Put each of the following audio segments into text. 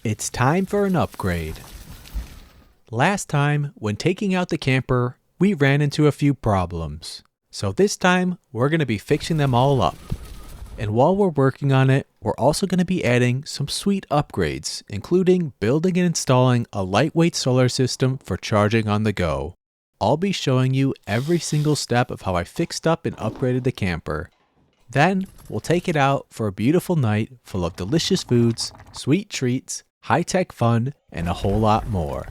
It's time for an upgrade. Last time, when taking out the camper, we ran into a few problems. So this time, we're going to be fixing them all up. And while we're working on it, we're also going to be adding some sweet upgrades, including building and installing a lightweight solar system for charging on the go. I'll be showing you every single step of how I fixed up and upgraded the camper. Then, we'll take it out for a beautiful night full of delicious foods, sweet treats, high-tech fun, and a whole lot more.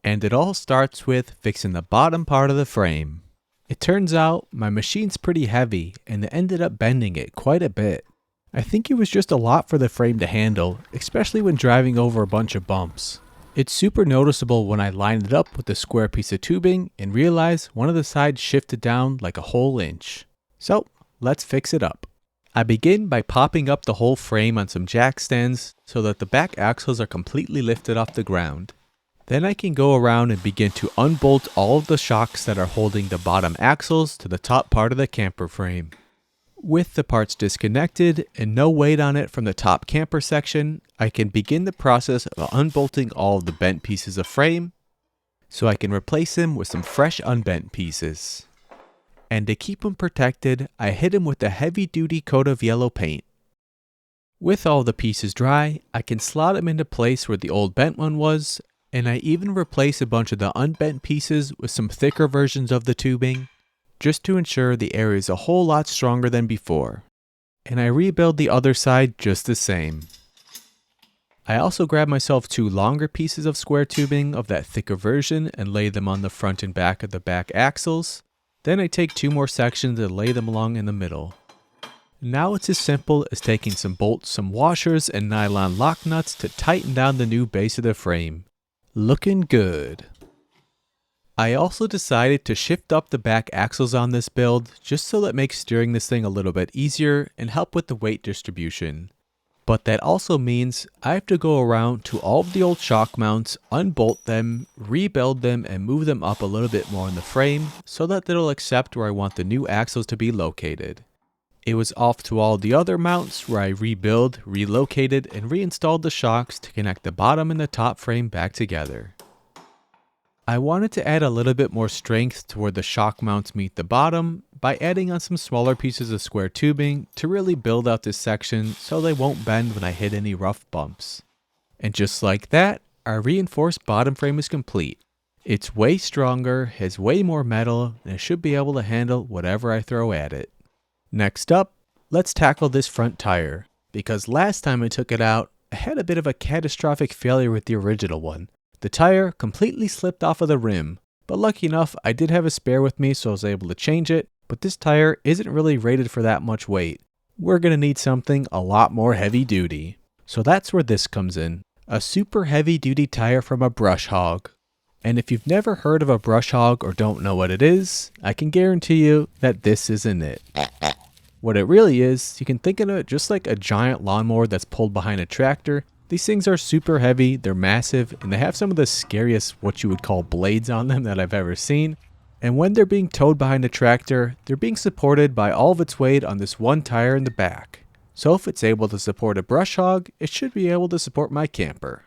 And it all starts with fixing the bottom part of the frame. It turns out my machine's pretty heavy and it ended up bending it quite a bit. I think it was just a lot for the frame to handle, especially when driving over a bunch of bumps. It's super noticeable when I line it up with the square piece of tubing and realize one of the sides shifted down like a whole inch. So, let's fix it up. I begin by popping up the whole frame on some jack stands so that the back axles are completely lifted off the ground. Then I can go around and begin to unbolt all of the shocks that are holding the bottom axles to the top part of the camper frame. With the parts disconnected and no weight on it from the top camper section, I can begin the process of unbolting all of the bent pieces of frame so I can replace them with some fresh unbent pieces. And to keep them protected, I hit them with a heavy-duty coat of yellow paint. With all the pieces dry, I can slot them into place where the old bent one was, and I even replace a bunch of the unbent pieces with some thicker versions of the tubing, just to ensure the area is a whole lot stronger than before. And I rebuild the other side just the same. I also grab myself 2 longer pieces of square tubing of that thicker version and lay them on the front and back of the back axles. Then I take 2 more sections and lay them along in the middle. Now it's as simple as taking some bolts, some washers, and nylon lock nuts to tighten down the new base of the frame. Looking good. I also decided to shift up the back axles on this build just so that makes steering this thing a little bit easier and help with the weight distribution. But that also means I have to go around to all of the old shock mounts, unbolt them, rebuild them, and move them up a little bit more in the frame so that it'll accept where I want the new axles to be located. It was off to all the other mounts where I rebuilt, relocated, and reinstalled the shocks to connect the bottom and the top frame back together. I wanted to add a little bit more strength to where the shock mounts meet the bottom by adding on some smaller pieces of square tubing to really build out this section so they won't bend when I hit any rough bumps. And just like that, our reinforced bottom frame is complete. It's way stronger, has way more metal, and it should be able to handle whatever I throw at it. Next up, let's tackle this front tire, because last time I took it out, I had a bit of a catastrophic failure with the original one. The tire completely slipped off of the rim, but lucky enough I did have a spare with me so I was able to change it, but this tire isn't really rated for that much weight. We're going to need something a lot more heavy duty. So that's where this comes in, a super heavy duty tire from a brush hog. And if you've never heard of a brush hog or don't know what it is, I can guarantee you that this isn't it. What it really is, you can think of it just like a giant lawnmower that's pulled behind a tractor. These things are super heavy, they're massive, and they have some of the scariest what you would call blades on them that I've ever seen. And when they're being towed behind a tractor, they're being supported by all of its weight on this one tire in the back. So if it's able to support a brush hog, it should be able to support my camper.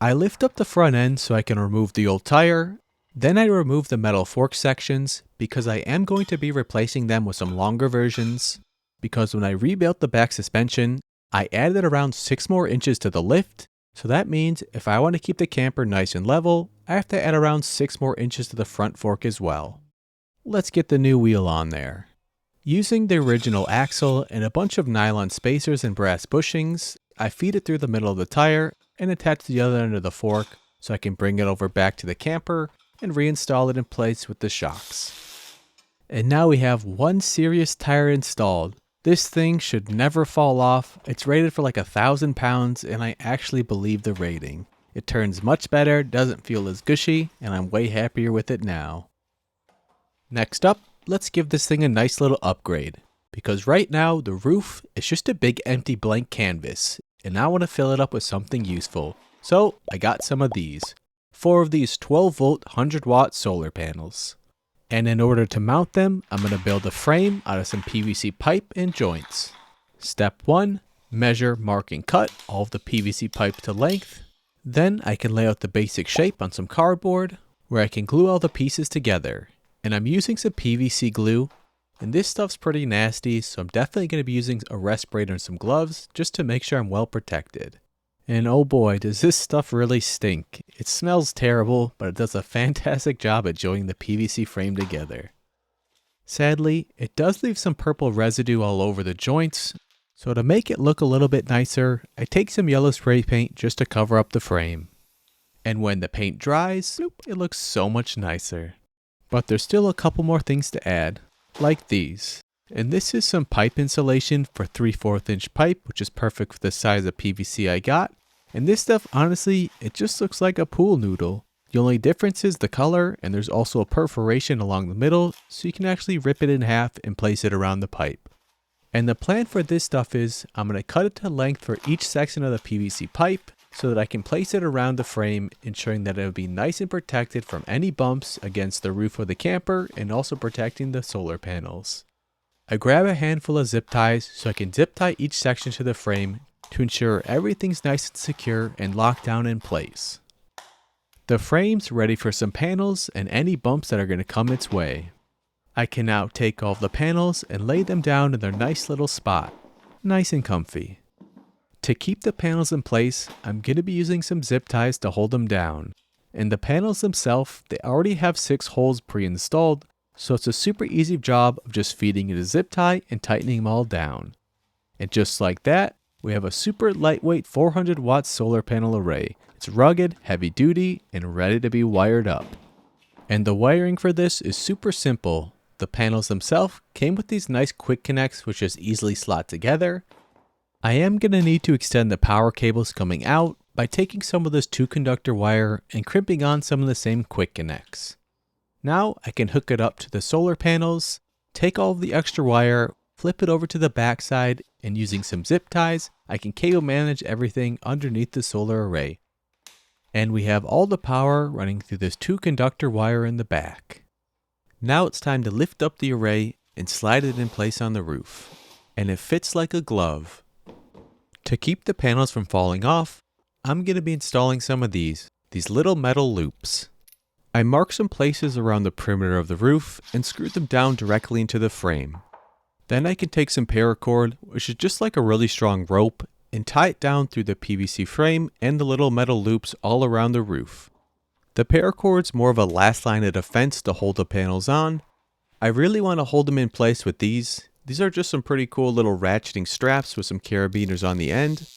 I lift up the front end so I can remove the old tire. Then I remove the metal fork sections because I am going to be replacing them with some longer versions. Because when I rebuilt the back suspension, I added around 6 more inches to the lift, so that means if I want to keep the camper nice and level, I have to add around 6 more inches to the front fork as well. Let's get the new wheel on there. Using the original axle and a bunch of nylon spacers and brass bushings, I feed it through the middle of the tire and attach the other end of the fork so I can bring it over back to the camper and reinstall it in place with the shocks. And now we have one serious tire installed. This thing should never fall off. It's rated for like 1,000 pounds and I actually believe the rating. It turns much better, doesn't feel as gushy, and I'm way happier with it now. Next up, let's give this thing a nice little upgrade. Because right now, the roof is just a big empty blank canvas, and I want to fill it up with something useful. So I got some of these. 4 of these 12 volt 100 watt solar panels. And in order to mount them, I'm going to build a frame out of some PVC pipe and joints. Step 1, measure, mark, and cut all of the PVC pipe to length. Then I can lay out the basic shape on some cardboard where I can glue all the pieces together. And I'm using some PVC glue, and this stuff's pretty nasty, so I'm definitely going to be using a respirator and some gloves just to make sure I'm well protected. And oh boy, does this stuff really stink. It smells terrible, but it does a fantastic job at joining the PVC frame together. Sadly, it does leave some purple residue all over the joints, so to make it look a little bit nicer, I take some yellow spray paint just to cover up the frame. And when the paint dries, it looks so much nicer. But there's still a couple more things to add, like these. And this is some pipe insulation for 3/4 inch pipe, which is perfect for the size of PVC I got. And this stuff, honestly, it just looks like a pool noodle. The only difference is the color, and there's also a perforation along the middle, so you can actually rip it in half and place it around the pipe. And the plan for this stuff is, I'm going to cut it to length for each section of the PVC pipe, so that I can place it around the frame, ensuring that it will be nice and protected from any bumps against the roof of the camper, and also protecting the solar panels. I grab a handful of zip ties, so I can zip tie each section to the frame, to ensure everything's nice and secure and locked down in place. The frame's ready for some panels and any bumps that are going to come its way. I can now take all of the panels and lay them down in their nice little spot, nice and comfy. To keep the panels in place, I'm going to be using some zip ties to hold them down. And the panels themselves, they already have 6 holes pre-installed, so it's a super easy job of just feeding it a zip tie and tightening them all down. And just like that, we have a super lightweight 400 watt solar panel array. It's rugged, heavy duty, and ready to be wired up. And the wiring for this is super simple. The panels themselves came with these nice quick connects which just easily slot together. I am going to need to extend the power cables coming out by taking some of this 2-conductor wire and crimping on some of the same quick connects. Now I can hook it up to the solar panels, take all of the extra wire, flip it over to the back side, and using some zip ties, I can cable manage everything underneath the solar array. And we have all the power running through this 2-conductor wire in the back. Now it's time to lift up the array and slide it in place on the roof. And it fits like a glove. To keep the panels from falling off, I'm going to be installing some of these little metal loops. I mark some places around the perimeter of the roof and screw them down directly into the frame. Then I can take some paracord, which is just like a really strong rope, and tie it down through the PVC frame and the little metal loops all around the roof. The paracord's more of a last line of defense to hold the panels on. I really want to hold them in place with these. These are just some pretty cool little ratcheting straps with some carabiners on the end.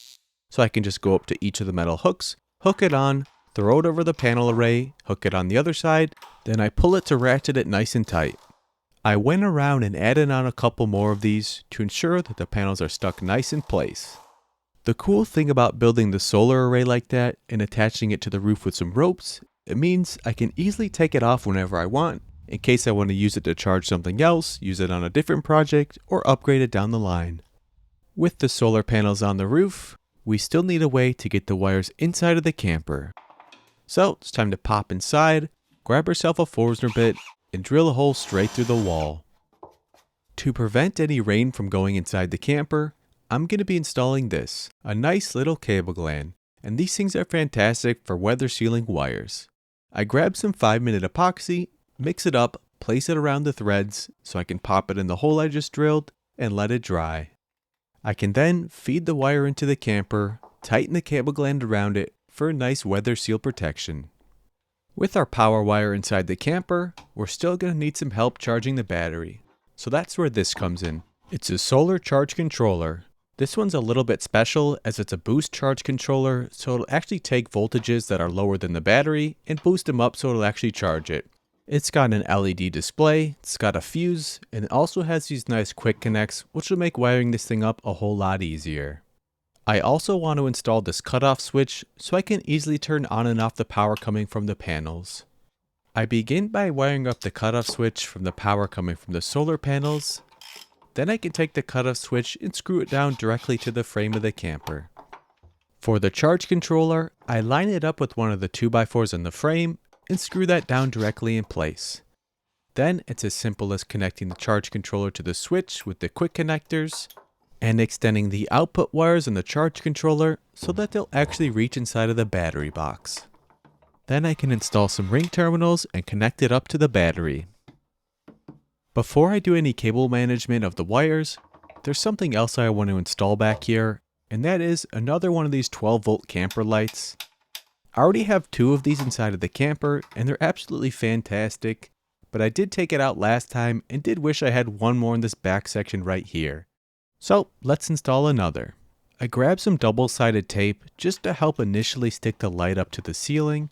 So I can just go up to each of the metal hooks, hook it on, throw it over the panel array, hook it on the other side, then I pull it to ratchet it nice and tight. I went around and added on a couple more of these to ensure that the panels are stuck nice in place. The cool thing about building the solar array like that and attaching it to the roof with some ropes, it means I can easily take it off whenever I want, in case I want to use it to charge something else, use it on a different project, or upgrade it down the line. With the solar panels on the roof, we still need a way to get the wires inside of the camper. So it's time to pop inside, grab yourself a Forstner bit, and drill a hole straight through the wall. To prevent any rain from going inside the camper, I'm going to be installing this, a nice little cable gland, and these things are fantastic for weather sealing wires. I grab some 5-minute epoxy, mix it up, place it around the threads so I can pop it in the hole I just drilled, and let it dry. I can then feed the wire into the camper, tighten the cable gland around it for a nice weather seal protection. With our power wire inside the camper, we're still going to need some help charging the battery. So that's where this comes in. It's a solar charge controller. This one's a little bit special as it's a boost charge controller, so it'll actually take voltages that are lower than the battery and boost them up so it'll actually charge it. It's got an LED display, it's got a fuse, and it also has these nice quick connects which will make wiring this thing up a whole lot easier. I also want to install this cutoff switch so I can easily turn on and off the power coming from the panels. I begin by wiring up the cutoff switch from the power coming from the solar panels. Then I can take the cutoff switch and screw it down directly to the frame of the camper. For the charge controller, I line it up with one of the 2x4s in the frame and screw that down directly in place. Then it's as simple as connecting the charge controller to the switch with the quick connectors, and extending the output wires in the charge controller so that they'll actually reach inside of the battery box. Then I can install some ring terminals and connect it up to the battery. Before I do any cable management of the wires, there's something else I want to install back here, and that is another one of these 12-volt camper lights. I already have 2 of these inside of the camper, and they're absolutely fantastic, but I did take it out last time and did wish I had one more in this back section right here. So let's install another. I grabbed some double-sided tape just to help initially stick the light up to the ceiling.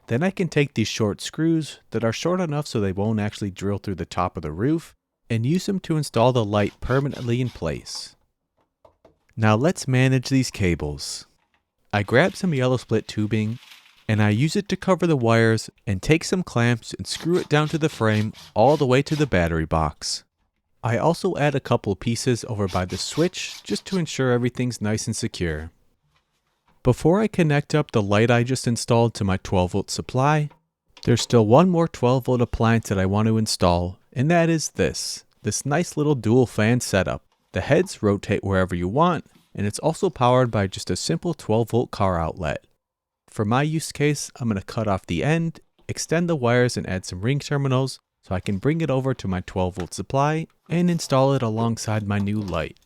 Then I can take these short screws that are short enough so they won't actually drill through the top of the roof and use them to install the light permanently in place. Now let's manage these cables. I grab some yellow split tubing and I use it to cover the wires and take some clamps and screw it down to the frame all the way to the battery box. I also add a couple pieces over by the switch just to ensure everything's nice and secure. Before I connect up the light I just installed to my 12-volt supply, there's still one more 12-volt appliance that I want to install, and that is this nice little dual fan setup. The heads rotate wherever you want, and it's also powered by just a simple 12-volt car outlet. For my use case, I'm going to cut off the end, extend the wires and add some ring terminals so I can bring it over to my 12-volt supply and install it alongside my new light.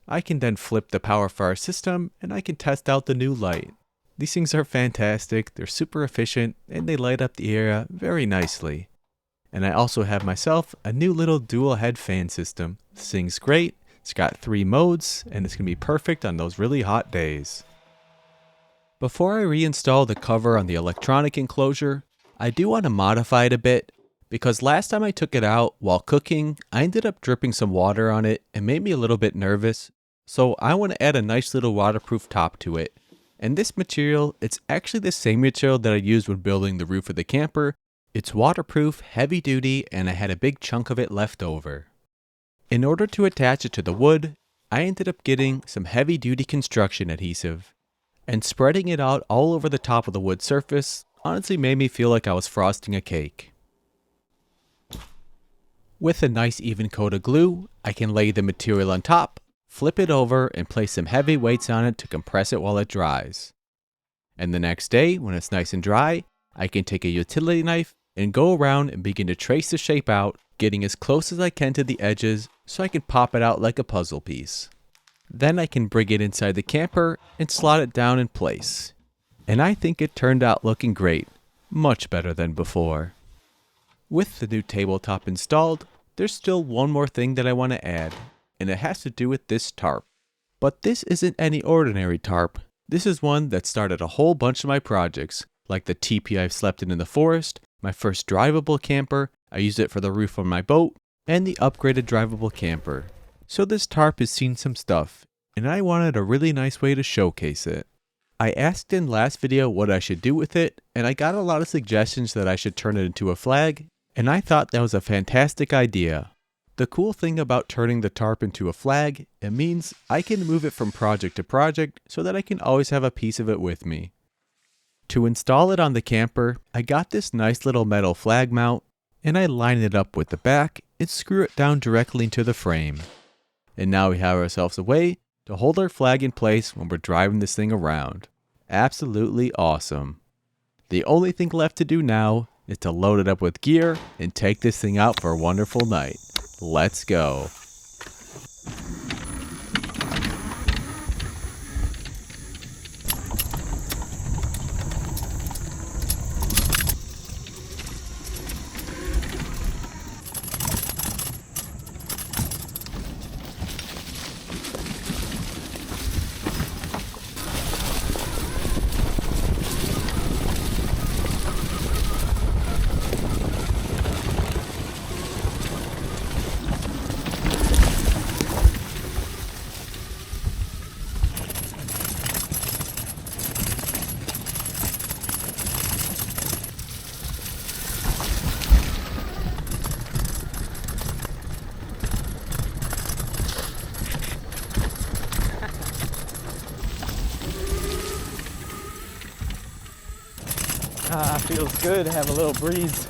I can then flip the power for our system and I can test out the new light. These things are fantastic, they're super efficient, and they light up the area very nicely. And I also have myself a new little dual head fan system. This thing's great, it's got 3 modes, and it's going to be perfect on those really hot days. Before I reinstall the cover on the electronic enclosure, I do want to modify it a bit, because last time I took it out while cooking, I ended up dripping some water on it and made me a little bit nervous. So I want to add a nice little waterproof top to it. And this material, it's actually the same material that I used when building the roof of the camper. It's waterproof, heavy duty, and I had a big chunk of it left over. In order to attach it to the wood, I ended up getting some heavy duty construction adhesive. And spreading it out all over the top of the wood surface honestly made me feel like I was frosting a cake. With a nice even coat of glue, I can lay the material on top, flip it over, and place some heavy weights on it to compress it while it dries. And the next day, when it's nice and dry, I can take a utility knife and go around and begin to trace the shape out, getting as close as I can to the edges so I can pop it out like a puzzle piece. Then I can bring it inside the camper and slot it down in place. And I think it turned out looking great, much better than before. With the new tabletop installed, there's still one more thing that I want to add, and it has to do with this tarp. But this isn't any ordinary tarp. This is one that started a whole bunch of my projects, like the teepee I've slept in the forest, my first drivable camper, I used it for the roof on my boat, and the upgraded drivable camper. So this tarp has seen some stuff, and I wanted a really nice way to showcase it. I asked in last video what I should do with it, and I got a lot of suggestions that I should turn it into a flag, and I thought that was a fantastic idea. The cool thing about turning the tarp into a flag, it means I can move it from project to project so that I can always have a piece of it with me. To install it on the camper, I got this nice little metal flag mount, and I line it up with the back and screw it down directly into the frame. And now we have ourselves a way to hold our flag in place when we're driving this thing around. Absolutely awesome. The only thing left to do now is to load it up with gear and take this thing out for a wonderful night. Let's go. Feels good to have a little breeze.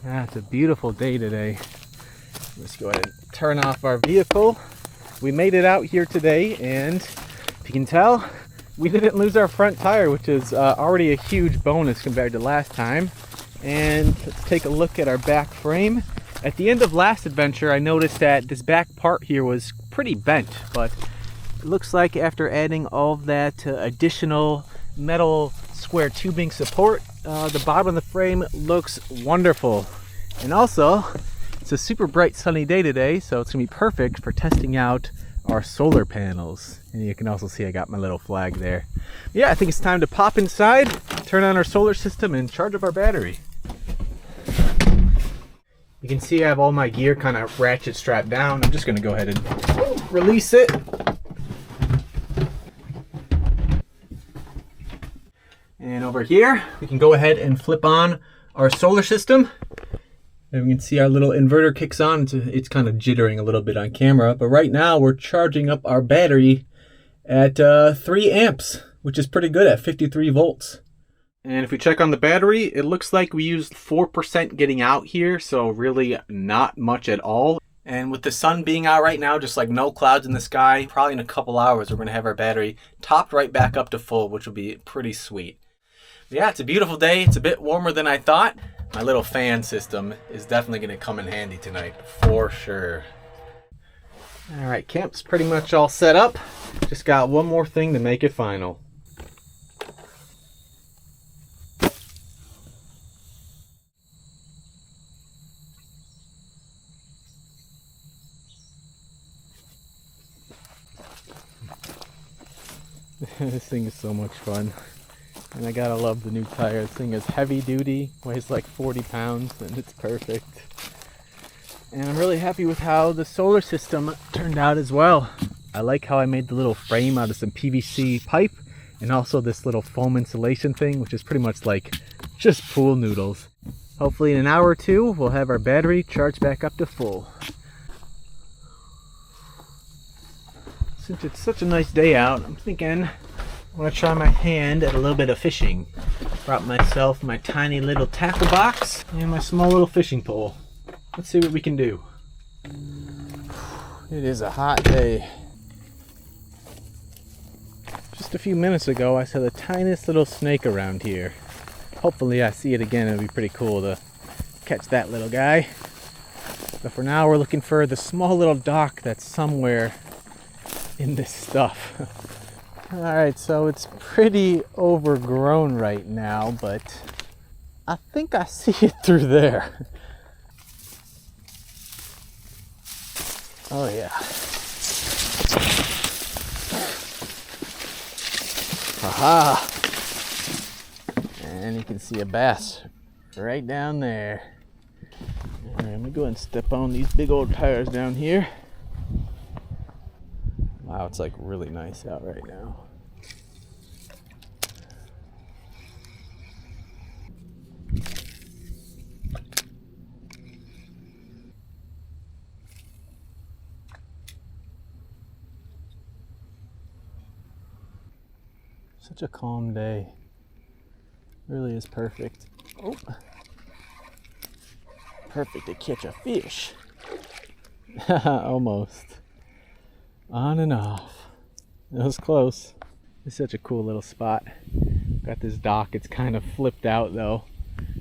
It's a beautiful day today. Let's go ahead and turn off our vehicle. We made it out here today, and if you can tell, we didn't lose our front tire, which is already a huge bonus compared to last time. And let's take a look at our back frame. At the end of last adventure, I noticed that this back part here was pretty bent, but it looks like after adding all of that additional metal square tubing support, the bottom of the frame looks wonderful. And also, it's a super bright sunny day today, so it's gonna be perfect for testing out our solar panels. And you can also see I got my little flag there. Yeah, I think it's time to pop inside, turn on our solar system, and charge up our battery. You can see I have all my gear kind of ratchet strapped down. I'm just gonna go ahead and release it. And over here, we can go ahead and flip on our solar system. And we can see our little inverter kicks on. It's kind of jittering a little bit on camera, but right now we're charging up our battery at 3 amps, which is pretty good at 53 volts. And if we check on the battery, it looks like we used 4% getting out here, so really not much at all. And with the sun being out right now, just like no clouds in the sky, probably in a couple hours we're gonna have our battery topped right back up to full, which will be pretty sweet. Yeah, it's a beautiful day. It's a bit warmer than I thought. My little fan system is definitely gonna come in handy tonight, for sure. All right, camp's pretty much all set up. Just got one more thing to make it final. This thing is so much fun. And I gotta love the new tire. This thing is heavy duty, weighs like 40 pounds, and it's perfect. And I'm really happy with how the solar system turned out as well. I like how I made the little frame out of some PVC pipe, and also this little foam insulation thing, which is pretty much like just pool noodles. Hopefully in an hour or two, we'll have our battery charged back up to full. Since it's such a nice day out, I'm thinking I want to try my hand at a little bit of fishing. Brought myself my tiny little tackle box and my small little fishing pole. Let's see what we can do. It is a hot day. Just a few minutes ago, I saw the tiniest little snake around here. Hopefully I see it again. It'll be pretty cool to catch that little guy. But for now, we're looking for the small little dock that's somewhere in this stuff. Alright, so it's pretty overgrown right now, but I think I see it through there. Oh yeah. Aha! And you can see a bass right down there. Alright, let me go ahead and step on these big old tires down here. Wow, it's like really nice out right now. Such a calm day. Really is perfect. Oh. Perfect to catch a fish. Almost. On and off. It was close. It's such a cool little spot. Got this dock. It's kind of flipped out though.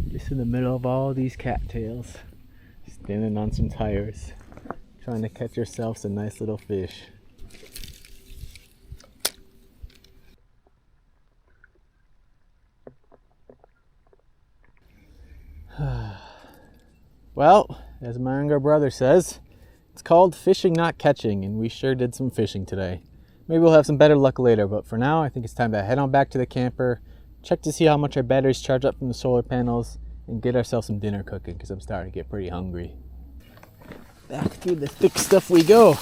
Just in the middle of all these cattails. Standing on some tires. Trying to catch yourself some nice little fish. Well, as my younger brother says, it's called fishing, not catching, and we sure did some fishing today. Maybe we'll have some better luck later, but for now, I think it's time to head on back to the camper, check to see how much our batteries charge up from the solar panels, and get ourselves some dinner cooking, because I'm starting to get pretty hungry. Back through the thick stuff we go.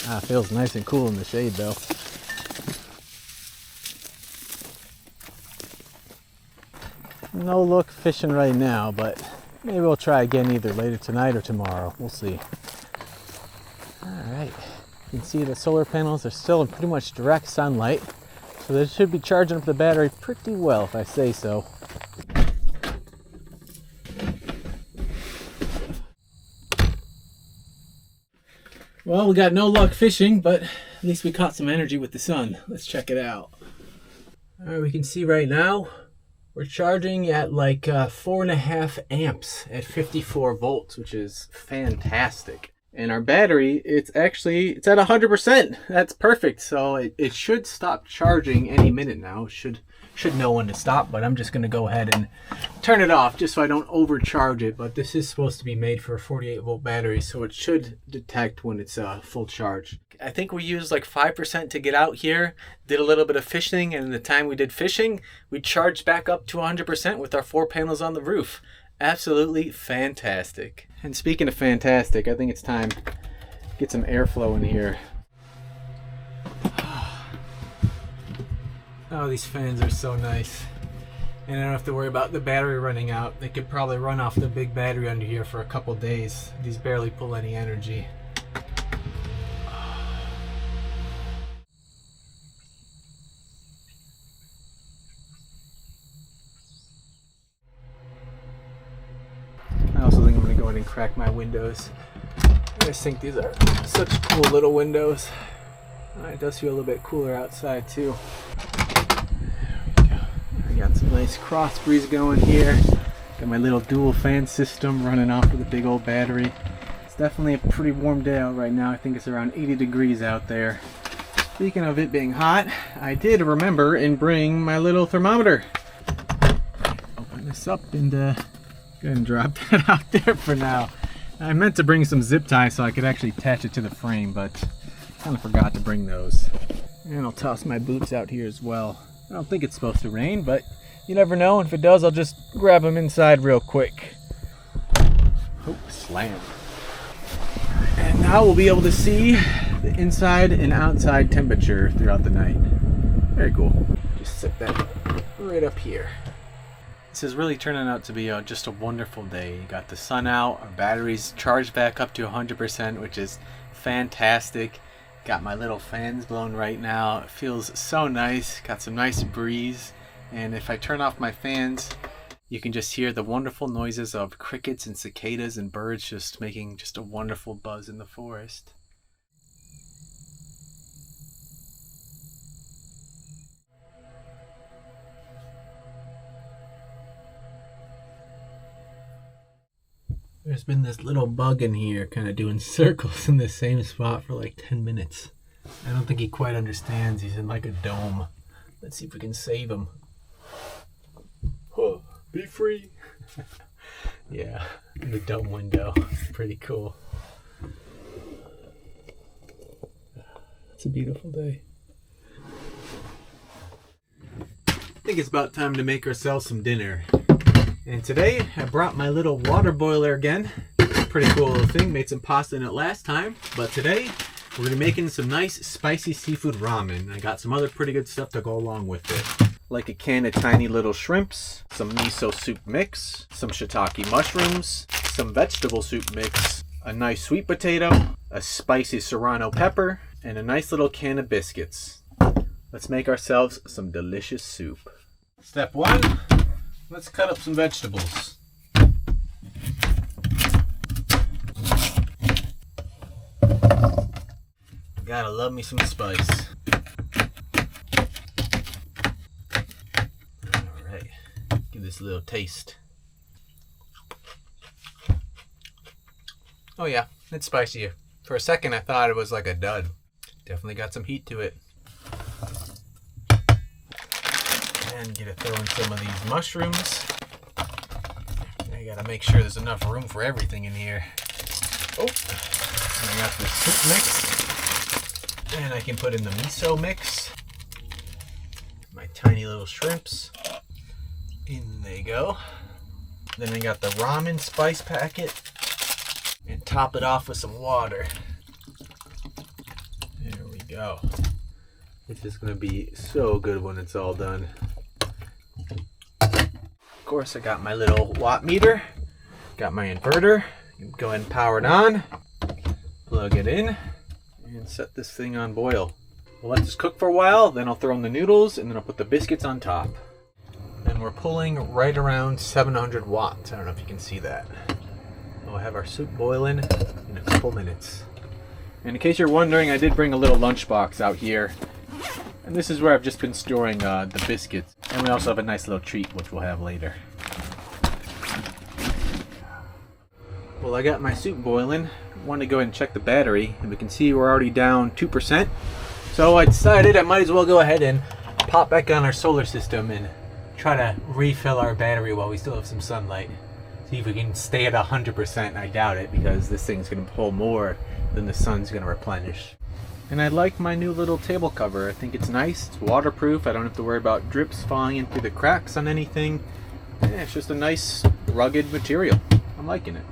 Ah, it feels nice and cool in the shade, though. No luck fishing right now, but maybe we'll try again either later tonight or tomorrow. We'll see. Alright, you can see the solar panels are still in pretty much direct sunlight, so they should be charging up the battery pretty well if I say so. Well, we got no luck fishing, but at least we caught some energy with the sun. Let's check it out. All right, we can see right now we're charging at like 4.5 amps at 54 volts, which is fantastic. And our battery, it's at 100%. That's perfect. So it should stop charging any minute now. It should know when to stop, but I'm just going to go ahead and turn it off just so I don't overcharge it. But this is supposed to be made for a 48 volt battery, so it should detect when it's full charge. I think we used like 5% to get out here, did a little bit of fishing, and in the time we did fishing, we charged back up to 100% with our 4 panels on the roof. Absolutely fantastic. And speaking of fantastic, I think it's time to get some airflow in here. Oh, these fans are so nice. And I don't have to worry about the battery running out. They could probably run off the big battery under here for a couple days. These barely pull any energy. I also think I'm going to go ahead and crack my windows. I just think these are such cool little windows. It does feel a little bit cooler outside too. There we go. I got some nice cross breeze going here. Got my little dual fan system running off of the big old battery. It's definitely a pretty warm day out right now. I think it's around 80 degrees out there. Speaking of it being hot, I did remember and bring my little thermometer. Open this up and go ahead and drop that out there for now. I meant to bring some zip ties so I could actually attach it to the frame, but kind of forgot to bring those. And I'll toss my boots out here as well. I don't think it's supposed to rain, but you never know. And if it does, I'll just grab them inside real quick. Oh, slam. And now we'll be able to see the inside and outside temperature throughout the night. Very cool. Just set that right up here. This is really turning out to be just a wonderful day. You got the sun out, our batteries charged back up to 100%, which is fantastic. Got my little fans blowing right now. It feels so nice. Got some nice breeze. And if I turn off my fans, you can just hear the wonderful noises of crickets and cicadas and birds just making just a wonderful buzz in the forest. There's been this little bug in here kind of doing circles in the same spot for like 10 minutes. I don't think he quite understands. He's in like a dome. Let's see if we can save him. Oh, be free. Yeah, in the dome window. Pretty cool. It's a beautiful day. I think it's about time to make ourselves some dinner. And today I brought my little water boiler again. Pretty cool little thing. Made some pasta in it last time. But today we're going to be making some nice spicy seafood ramen. I got some other pretty good stuff to go along with it. Like a can of tiny little shrimps, some miso soup mix, some shiitake mushrooms, some vegetable soup mix, a nice sweet potato, a spicy serrano pepper, and a nice little can of biscuits. Let's make ourselves some delicious soup. Step 1. Let's cut up some vegetables. Gotta love me some spice. Alright, give this a little taste. Oh yeah, it's spicy. For a second I thought it was like a dud. Definitely got some heat to it. And get to throw in some of these mushrooms. I gotta make sure there's enough room for everything in here. Oh, and I got this soup mix. And I can put in the miso mix. My tiny little shrimps. In they go. Then I got the ramen spice packet. And top it off with some water. There we go. This is gonna be so good when it's all done. Of course, I got my little watt meter, got my inverter. Go ahead and power it on, plug it in, and set this thing on boil. We'll let this cook for a while, then I'll throw in the noodles, and then I'll put the biscuits on top. And we're pulling right around 700 watts. I don't know if you can see that. We'll have our soup boiling in a couple minutes. And in case you're wondering, I did bring a little lunchbox out here. And this is where I've just been storing the biscuits. And we also have a nice little treat, which we'll have later. Well, I got my soup boiling. I wanted to go ahead and check the battery. And we can see we're already down 2%. So I decided I might as well go ahead and pop back on our solar system and try to refill our battery while we still have some sunlight. See if we can stay at 100%. I doubt it, because this thing's going to pull more than the sun's going to replenish. And I like my new little table cover. I think it's nice. It's waterproof. I don't have to worry about drips falling in through the cracks on anything. Yeah, it's just a nice, rugged material. I'm liking it.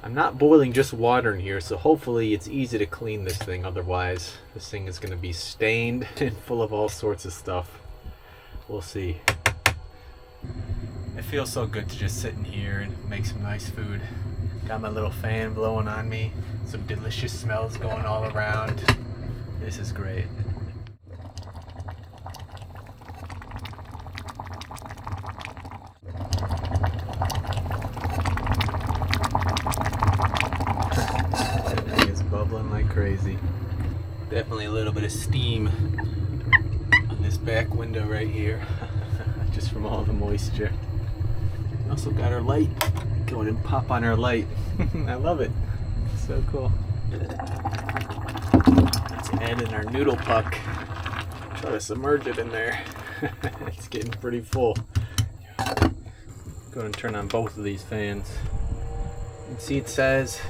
I'm not boiling just water in here, so hopefully it's easy to clean this thing. Otherwise, this thing is going to be stained and full of all sorts of stuff. We'll see. It feels so good to just sit in here and make some nice food. Got my little fan blowing on me. Some delicious smells going all around. This is great. That thing is bubbling like crazy. Definitely a little bit of steam on this back window right here. Just from all the moisture. Also got our light. Go ahead and pop on our light. I love it. It's so cool. Let's add in our noodle puck. Try to submerge it in there. It's getting pretty full. Go ahead and turn on both of these fans. You can see it says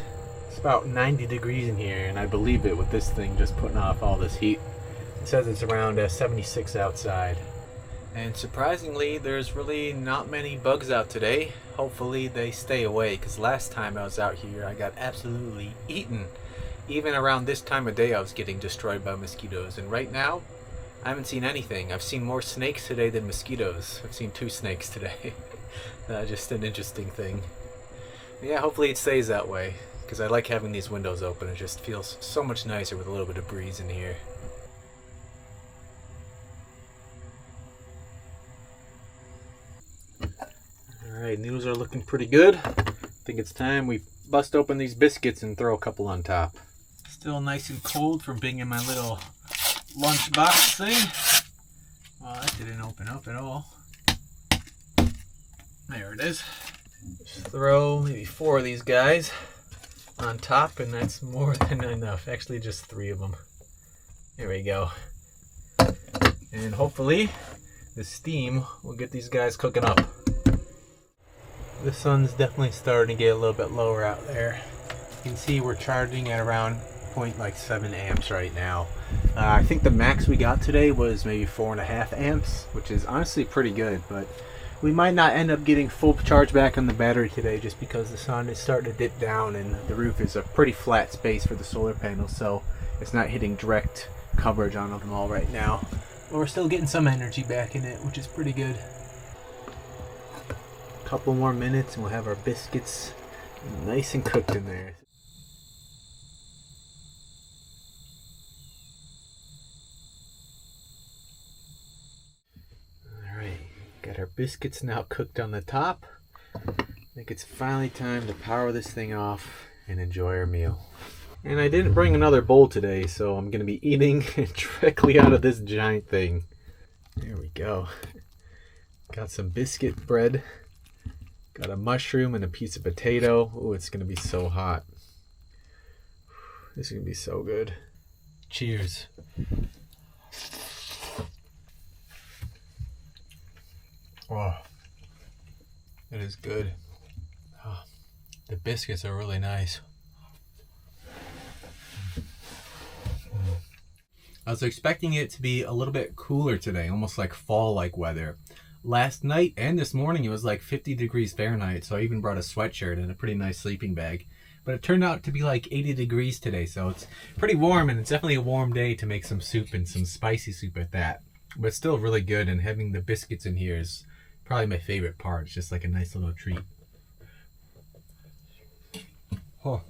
it's about 90 degrees in here, and I believe it with this thing just putting off all this heat. It says it's around 76 outside. And surprisingly, there's really not many bugs out today. Hopefully they stay away, because last time I was out here I got absolutely eaten. Even around this time of day I was getting destroyed by mosquitoes, and right now I haven't seen anything. I've seen more snakes today than mosquitoes. I've seen 2 snakes today. Just an interesting thing. Yeah, hopefully it stays that way, because I like having these windows open. It just feels so much nicer with a little bit of breeze in here. Alright, noodles are looking pretty good. I think it's time we bust open these biscuits and throw a couple on top. Still nice and cold from being in my little lunchbox thing. Well, that didn't open up at all. There it is. Just throw maybe 4 of these guys on top, and that's more than enough. Actually, just 3 of them. There we go. And hopefully the steam will get these guys cooking up. The sun's definitely starting to get a little bit lower out there. You can see we're charging at around 0.7 amps right now. I think the max we got today was maybe 4.5 amps, which is honestly pretty good, but we might not end up getting full charge back on the battery today just because the sun is starting to dip down and the roof is a pretty flat space for the solar panels, so it's not hitting direct coverage on them all right now. But we're still getting some energy back in it, which is pretty good. Couple more minutes and we'll have our biscuits nice and cooked in there. Alright, got our biscuits now cooked on the top. I think it's finally time to power this thing off and enjoy our meal. And I didn't bring another bowl today, so I'm going to be eating directly out of this giant thing. There we go. Got some biscuit bread. Got a mushroom and a piece of potato. Oh, it's going to be so hot. This is going to be so good. Cheers. Oh, it is good. Oh, the biscuits are really nice. I was expecting it to be a little bit cooler today, almost like fall-like weather. Last night and this morning it was like 50 degrees Fahrenheit, so I even brought a sweatshirt and a pretty nice sleeping bag. But it turned out to be like 80 degrees today, so it's pretty warm, and it's definitely a warm day to make some soup, and some spicy soup at that. But it's still really good, and having the biscuits in here is probably my favorite part. It's just like a nice little treat. Oh.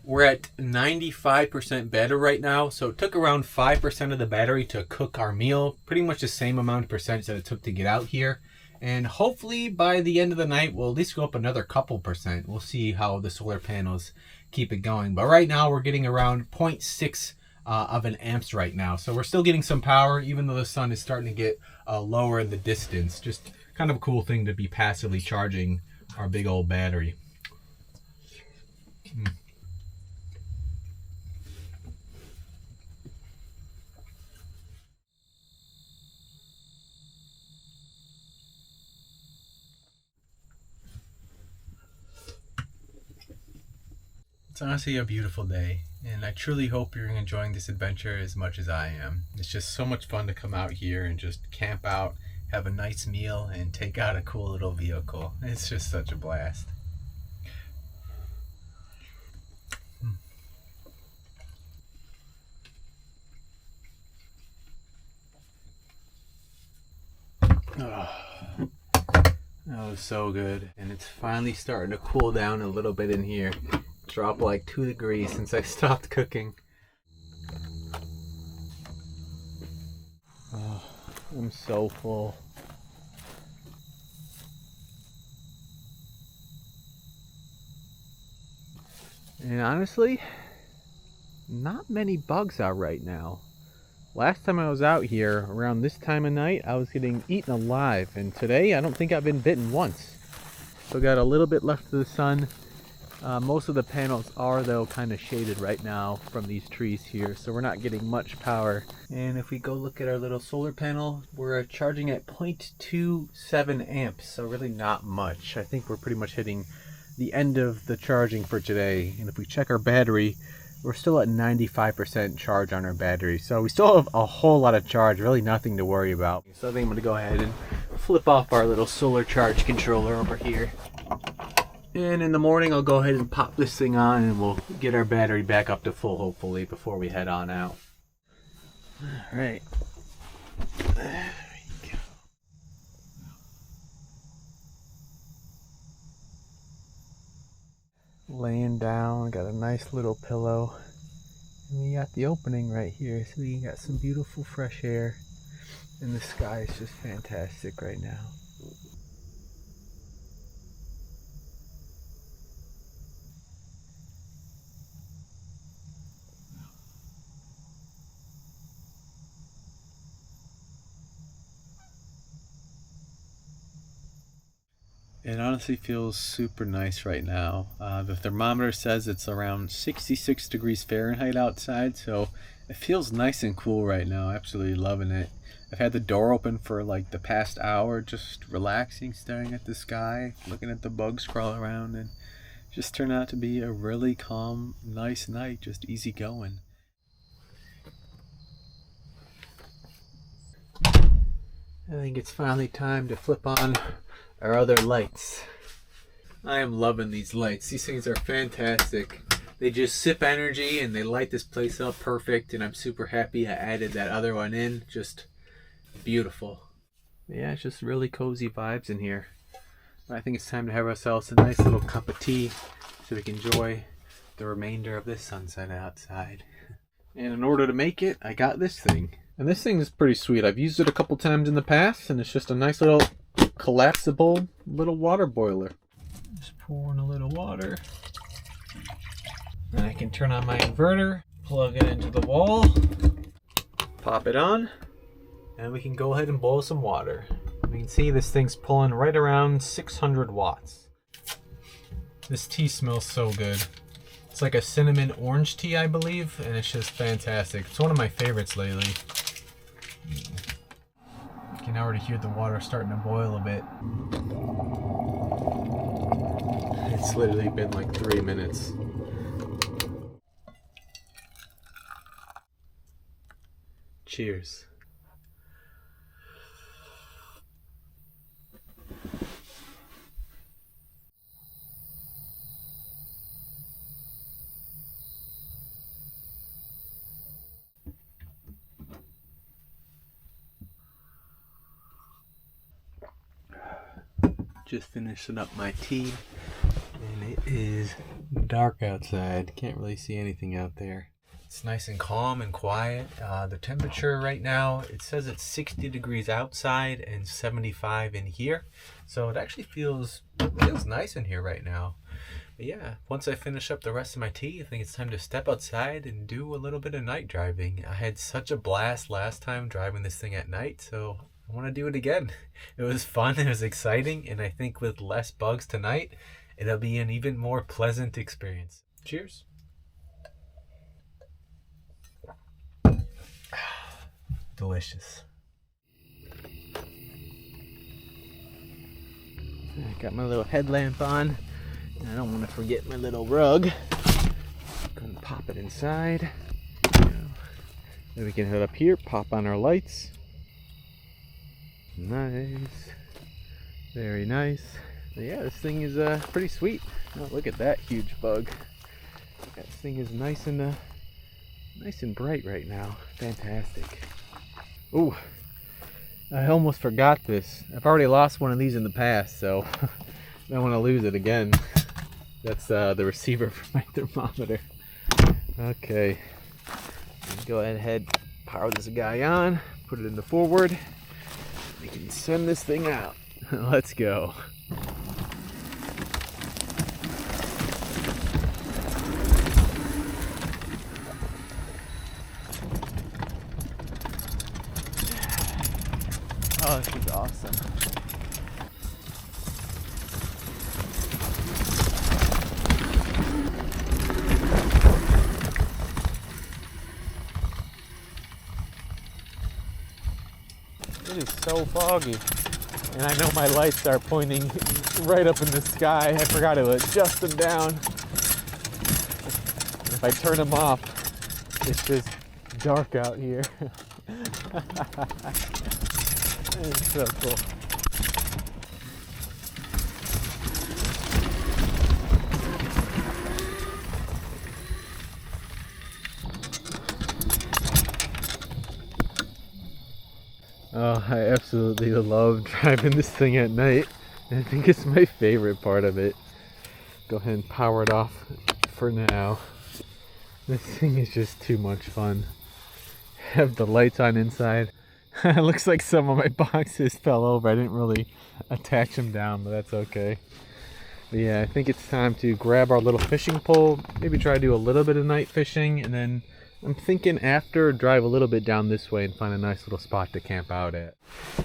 We're at 95% battery right now, so it took around 5% of the battery to cook our meal. Pretty much the same amount of percentage that it took to get out here. And hopefully by the end of the night, we'll at least go up another couple percent. We'll see how the solar panels keep it going. But right now we're getting around 0.6 of an amps right now. So we're still getting some power, even though the sun is starting to get lower in the distance. Just kind of a cool thing to be passively charging our big old battery. It's honestly a beautiful day, and I truly hope you're enjoying this adventure as much as I am. It's just so much fun to come out here and just camp out, have a nice meal, and take out a cool little vehicle. It's just such a blast. Oh, that was so good. And it's finally starting to cool down a little bit in here. Dropped like 2 degrees since I stopped cooking. Oh, I'm so full. And honestly, not many bugs out right now. Last time I was out here around this time of night, I was getting eaten alive, and today I don't think I've been bitten once. Still got a little bit left of the sun. Most of the panels are though kind of shaded right now from these trees here, so we're not getting much power. And if we go look at our little solar panel, we're charging at 0.27 amps, so really not much. I think we're pretty much hitting the end of the charging for today. And if we check our battery, we're still at 95% charge on our battery, so we still have a whole lot of charge, really nothing to worry about. So I think I'm going to go ahead and flip off our little solar charge controller over here. And in the morning I'll go ahead and pop this thing on and we'll get our battery back up to full hopefully before we head on out. Alright. There we go. Laying down, got a nice little pillow. And we got the opening right here, so we got some beautiful fresh air. And the sky is just fantastic right now. It honestly feels super nice right now. The thermometer says it's around 66 degrees Fahrenheit outside, so it feels nice and cool right now. Absolutely loving it. I've had the door open for like the past hour, just relaxing, staring at the sky, looking at the bugs crawl around, and just turned out to be a really calm, nice night, just easy going. I think it's finally time to flip on our other lights. I am loving these lights. These things are fantastic. They just sip energy and they light this place up perfect, and I'm super happy I added that other one in. Just beautiful. Yeah, it's just really cozy vibes in here. I think it's time to have ourselves a nice little cup of tea so we can enjoy the remainder of this sunset outside. And in order to make it, I got this thing. And this thing is pretty sweet. I've used it a couple times in the past, and it's just a nice little collapsible little water boiler. Just pour in a little water. And I can turn on my inverter, plug it into the wall, pop it on, and we can go ahead and boil some water. We can see this thing's pulling right around 600 watts. This tea smells so good. It's like a cinnamon orange tea, I believe, and it's just fantastic. It's one of my favorites lately. You can already hear the water starting to boil a bit. It's literally been like 3 minutes. Cheers. Just finishing up my tea, and it is dark outside. Can't really see anything out there. It's nice and calm and quiet. The temperature right now, it says it's 60 degrees outside and 75 in here. So it actually feels nice in here right now. But yeah, once I finish up the rest of my tea, I think it's time to step outside and do a little bit of night driving. I had such a blast last time driving this thing at night, so I want to do it again. It was fun, it was exciting, and I think with less bugs tonight, it'll be an even more pleasant experience. Cheers. Delicious. I got my little headlamp on. I don't want to forget my little rug. Gonna pop it inside. Then we can head up here, pop on our lights. Nice. Very nice. But yeah, this thing is pretty sweet. Oh, look at that huge bug. That thing is nice and bright right now. Fantastic. Ooh, I almost forgot this. I've already lost one of these in the past, so I don't want to lose it again. That's the receiver for my thermometer. Okay, go ahead, power this guy on, put it in the forward. We can send this thing out. Let's go. Oh, this is awesome. It is so foggy. And I know my lights are pointing right up in the sky. I forgot to adjust them down. And if I turn them off, it's just dark out here. It's so cool. Oh, I absolutely love driving this thing at night. I think it's my favorite part of it. Go ahead and power it off for now. This thing is just too much fun. Have the lights on inside. It looks like some of my boxes fell over. I didn't really attach them down, but that's okay. But yeah, I think it's time to grab our little fishing pole, maybe try to do a little bit of night fishing, and then I'm thinking after drive a little bit down this way and find a nice little spot to camp out at.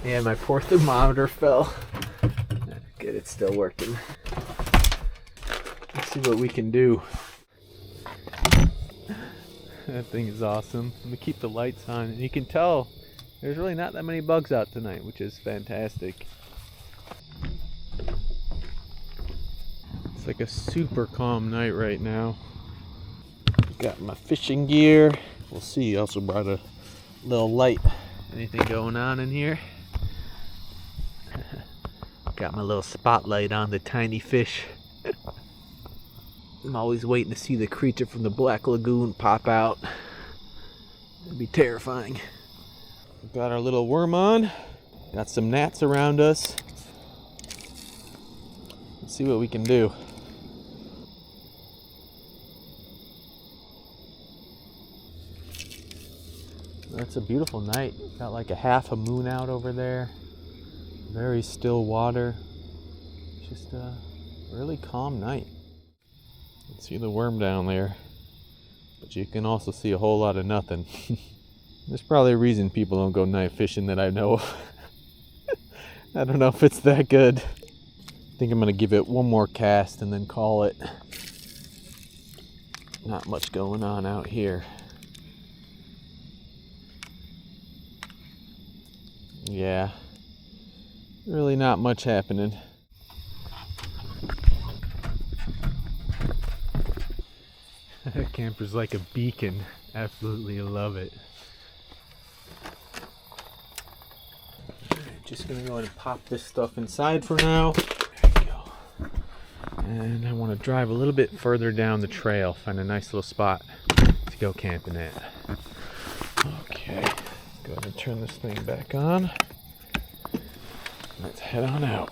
Yeah, my poor thermometer fell. Good, it's still working. Let's see what we can do. That thing is awesome. Let me keep the lights on, and you can tell there's really not that many bugs out tonight, which is fantastic. It's like a super calm night right now. Got my fishing gear. We'll see. Also brought a little light. Anything going on in here? Got my little spotlight on the tiny fish. I'm always waiting to see the creature from the Black Lagoon pop out. It'd be terrifying. We've got our little worm on. Got some gnats around us. Let's see what we can do. It's a beautiful night. Got like a half a moon out over there. Very still water. Just a really calm night. You can see the worm down there. But you can also see a whole lot of nothing. There's probably a reason people don't go night fishing that I know of. I don't know if it's that good. I think I'm going to give it one more cast and then call it. Not much going on out here. Yeah, really not much happening. That camper's like a beacon. Absolutely love it. Just gonna go ahead and pop this stuff inside for now. There you go. And I want to drive a little bit further down the trail, find a nice little spot to go camping at. Okay, go ahead and turn this thing back on. Let's head on out.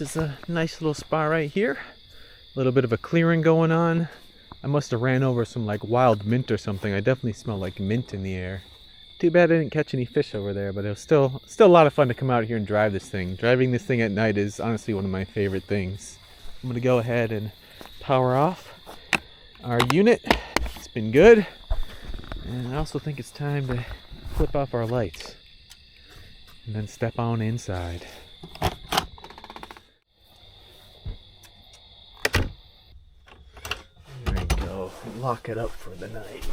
is a nice little spot right here. A little bit of a clearing going on. I must have ran over some like wild mint or something. I definitely smell like mint in the air. Too bad I didn't catch any fish over there, but it was still a lot of fun to come out here and drive this thing. Driving this thing at night is honestly one of my favorite things. I'm gonna go ahead and power off our unit. It's been good. And I also think it's time to flip off our lights and then step on inside. There we go. Lock it up for the night.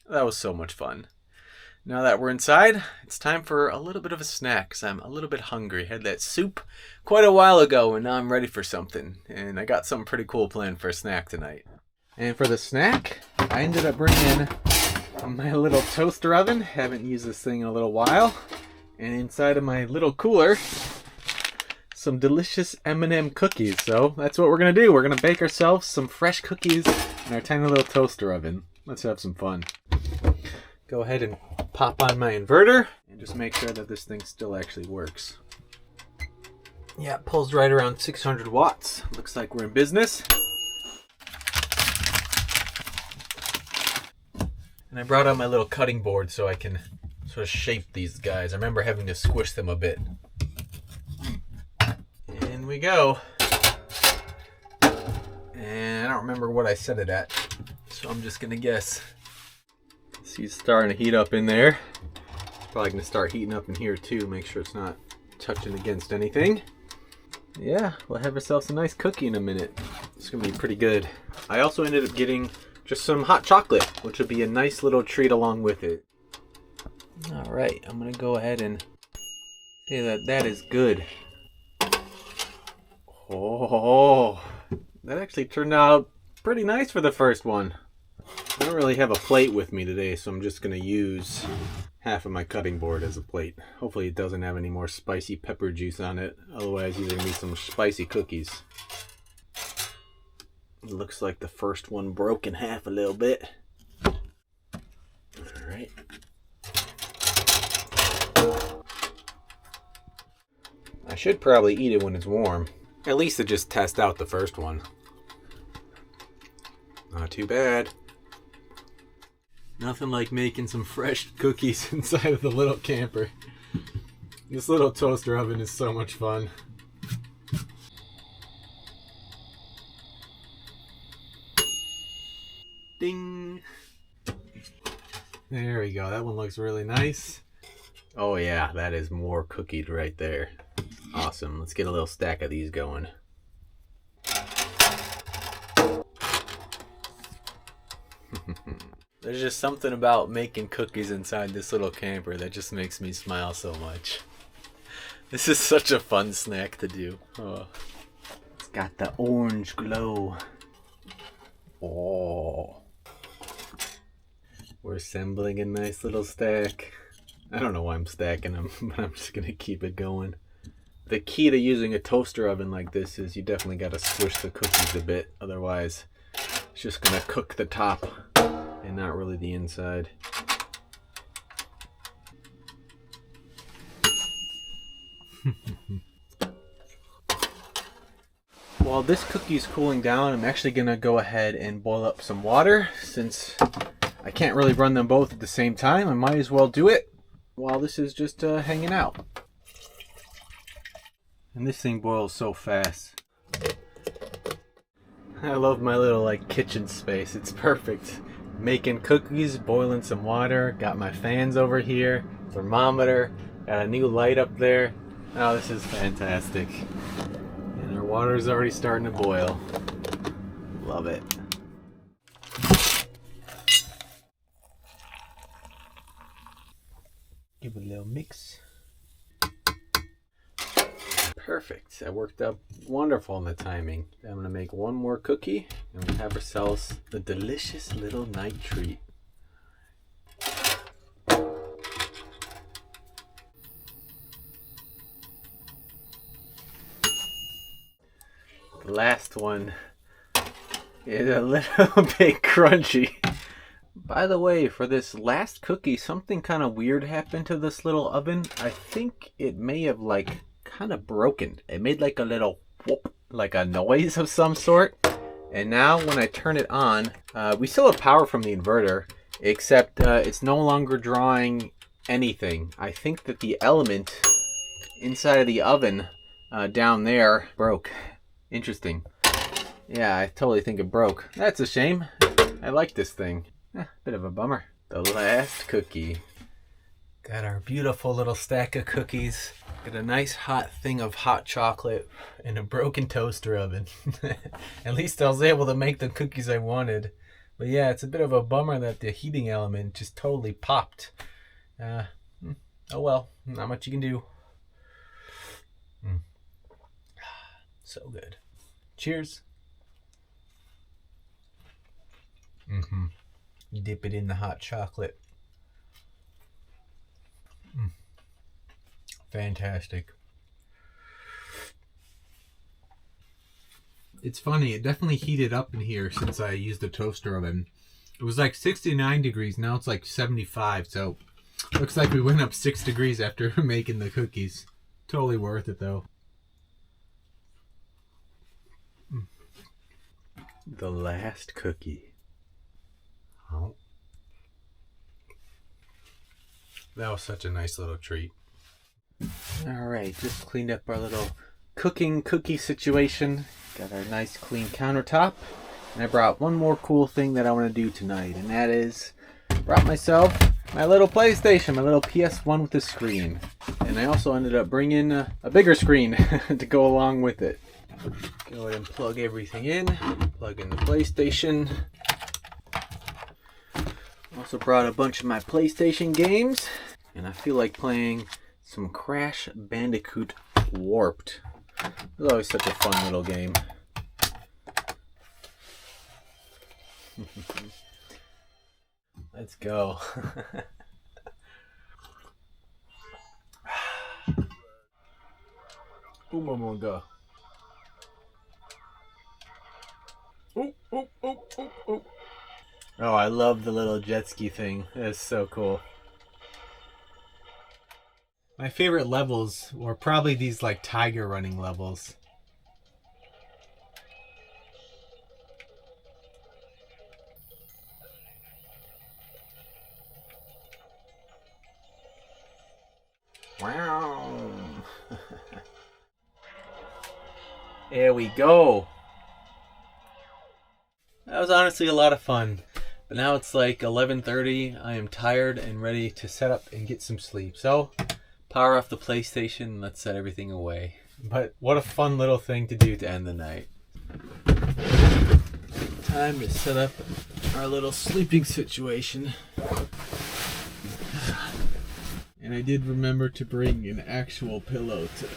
That was so much fun. Now that we're inside, it's time for a little bit of a snack because I'm a little bit hungry. Had that soup quite a while ago and now I'm ready for something. And I got something pretty cool planned for a snack tonight. And for the snack, I ended up bringing my little toaster oven. Haven't used this thing in a little while. And inside of my little cooler, some delicious M&M cookies. So that's what we're going to do. We're going to bake ourselves some fresh cookies in our tiny little toaster oven. Let's have some fun. Go ahead and pop on my inverter and just make sure that this thing still actually works. Yeah, it pulls right around 600 watts. Looks like we're in business. And I brought out my little cutting board so I can sort of shape these guys. I remember having to squish them a bit. In we go. And I don't remember what I set it at, so I'm just gonna guess. See, it's starting to heat up in there. It's probably gonna start heating up in here too. Make sure it's not touching against anything. Yeah, we'll have ourselves a nice cookie in a minute. It's gonna be pretty good. I also ended up getting just some hot chocolate, which would be a nice little treat along with it. All right, I'm gonna go ahead and say that is good. Oh, that actually turned out pretty nice for the first one. I don't really have a plate with me today, so I'm just gonna use half of my cutting board as a plate. Hopefully it doesn't have any more spicy pepper juice on it, otherwise you're gonna need some spicy cookies. It looks like the first one broke in half a little bit. Alright. I should probably eat it when it's warm. At least to just test out the first one. Not too bad. Nothing like making some fresh cookies inside of the little camper. This little toaster oven is so much fun. Ding! There we go. That one looks really nice. Oh yeah, that is more cookied right there. Awesome. Let's get a little stack of these going. There's just something about making cookies inside this little camper that just makes me smile so much. This is such a fun snack to do. Oh. It's got the orange glow. Oh. We're assembling a nice little stack. I don't know why I'm stacking them, but I'm just going to keep it going. The key to using a toaster oven like this is you definitely got to squish the cookies a bit. Otherwise, it's just going to cook the top and not really the inside. While this cookie's cooling down, I'm actually going to go ahead and boil up some water. Since I can't really run them both at the same time, I might as well do it while this is just hanging out. And this thing boils so fast. I love my little kitchen space. It's perfect. Making cookies, boiling some water, got my fans over here, thermometer, got a new light up there. Oh, this is fantastic. And our water's already starting to boil. Love it. Give it a little mix. Perfect. That worked out wonderful in the timing. I'm going to make one more cookie and we'll have ourselves the delicious little night treat. The last one is a little bit crunchy. By the way, for this last cookie, something kind of weird happened to this little oven. I think it may have kind of broken. It made like a little whoop, like a noise of some sort. And now when I turn it on, we still have power from the inverter, except it's no longer drawing anything. I think that the element inside of the oven down there broke. Interesting. Yeah, I totally think it broke. That's a shame. I like this thing. Bit of a bummer. The last cookie. Got our beautiful little stack of cookies. Got a nice hot thing of hot chocolate and a broken toaster oven. At least I was able to make the cookies I wanted. But yeah, it's a bit of a bummer that the heating element just totally popped. Oh well, not much you can do. So good. Cheers. Dip it in the hot chocolate. Fantastic. It's funny, it definitely heated up in here since I used the toaster oven. It was like 69 degrees, now it's like 75, so looks like we went up 6 degrees after making the cookies. Totally worth it though. The last cookie. Oh. That was such a nice little treat. Alright, just cleaned up our little cooking cookie situation. Got our nice clean countertop. And I brought one more cool thing that I want to do tonight, and that is brought myself my little PlayStation, my little PS1 with a screen. And I also ended up bringing a bigger screen to go along with it. Go ahead and plug everything in. Plug in the PlayStation. Also brought a bunch of my PlayStation games. And I feel like playing some Crash Bandicoot Warped. It's always such a fun little game. Let's go. Ooh, mama, go. Ooh, ooh, ooh, ooh, ooh. Oh, I love the little jet ski thing. That's so cool. My favorite levels were probably these like tiger running levels. Wow. There we go. That was honestly a lot of fun. But now it's like 11:30. I am tired and ready to set up and get some sleep. So, power off the PlayStation and let's set everything away. But what a fun little thing to do to end the night. Time to set up our little sleeping situation. And I did remember to bring an actual pillow today.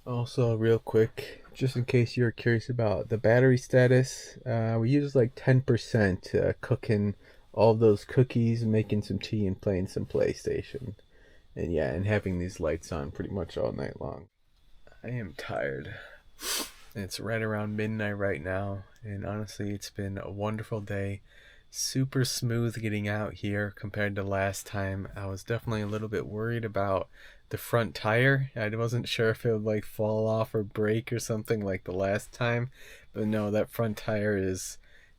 Also, real quick, just in case you're curious about the battery status, we use like 10% cooking all those cookies, making some tea, and playing some PlayStation. And yeah, and having these lights on pretty much all night long. I am tired. It's right around midnight right now, and honestly, it's been a wonderful day. Super smooth getting out here compared to last time. I was definitely a little bit worried about the front tire. I wasn't sure if it would like fall off or break or something like the last time, but no, that front tire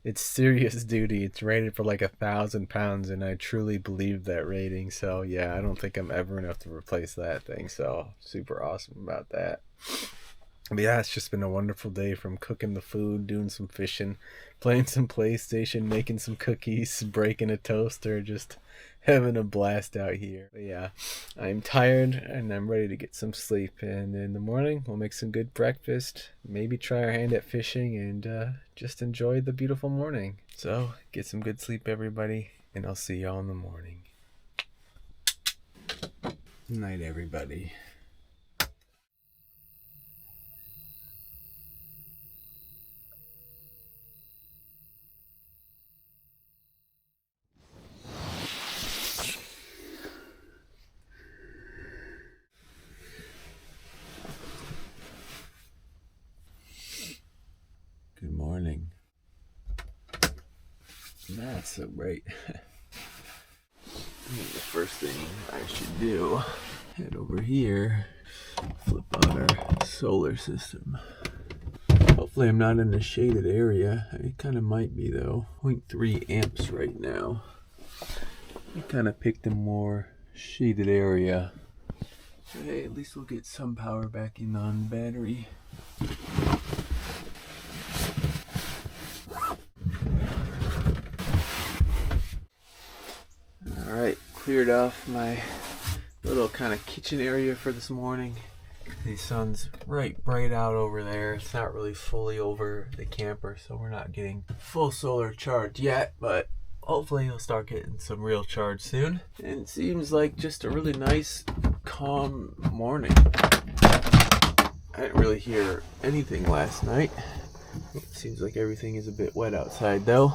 it's serious duty. It's rated for like 1,000 pounds, and I truly believe that rating. So yeah, I don't think I'm ever enough to replace that thing, so super awesome about that. But yeah, it's just been a wonderful day, from cooking the food, doing some fishing, playing some PlayStation, making some cookies, breaking a toaster, just having a blast out here. But yeah, I'm tired and I'm ready to get some sleep. And in the morning, we'll make some good breakfast, maybe try our hand at fishing, and just enjoy the beautiful morning. So get some good sleep, everybody, and I'll see y'all in the morning. Good night, everybody. Good morning. That's so great. The first thing I should do, head over here, flip on our solar system. Hopefully I'm not in a shaded area. I kind of might be though. 0.3 amps right now. I kind of picked a more shaded area. So, hey, at least we'll get some power back in on the battery. Alright, cleared off my little kind of kitchen area for this morning. The sun's right bright out over there. It's not really fully over the camper, so we're not getting full solar charge yet, but hopefully we'll start getting some real charge soon. And it seems like just a really nice, calm morning. I didn't really hear anything last night. It seems like everything is a bit wet outside though.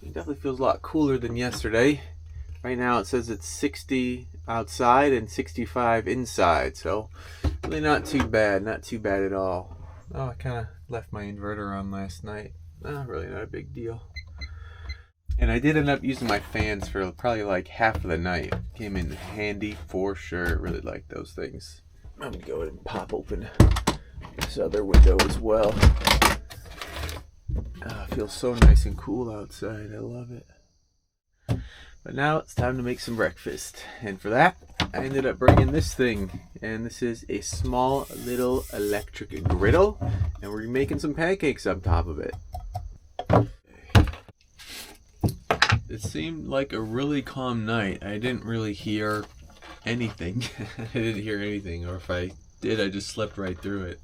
It definitely feels a lot cooler than yesterday. Right now it says it's 60 outside and 65 inside, so really not too bad at all. Oh, I kind of left my inverter on last night. Really not a big deal. And I did end up using my fans for probably like half of the night. Came in handy for sure. Really like those things. I'm gonna go ahead and pop open this other window as well. It feels so nice and cool outside. I love it. But now it's time to make some breakfast. And for that, I ended up bringing this thing. And this is a small little electric griddle. And we're making some pancakes on top of it. It seemed like a really calm night. I didn't really hear anything. I didn't hear anything. Or if I did, I just slept right through it.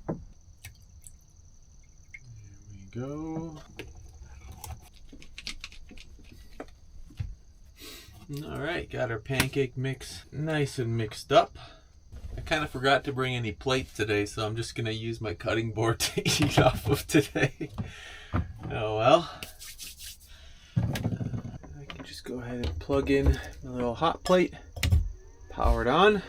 Here we go. Alright, got our pancake mix nice and mixed up. I kind of forgot to bring any plates today, so I'm just going to use my cutting board to eat off of today. Oh well. I can just go ahead and plug in my little hot plate. Power it on.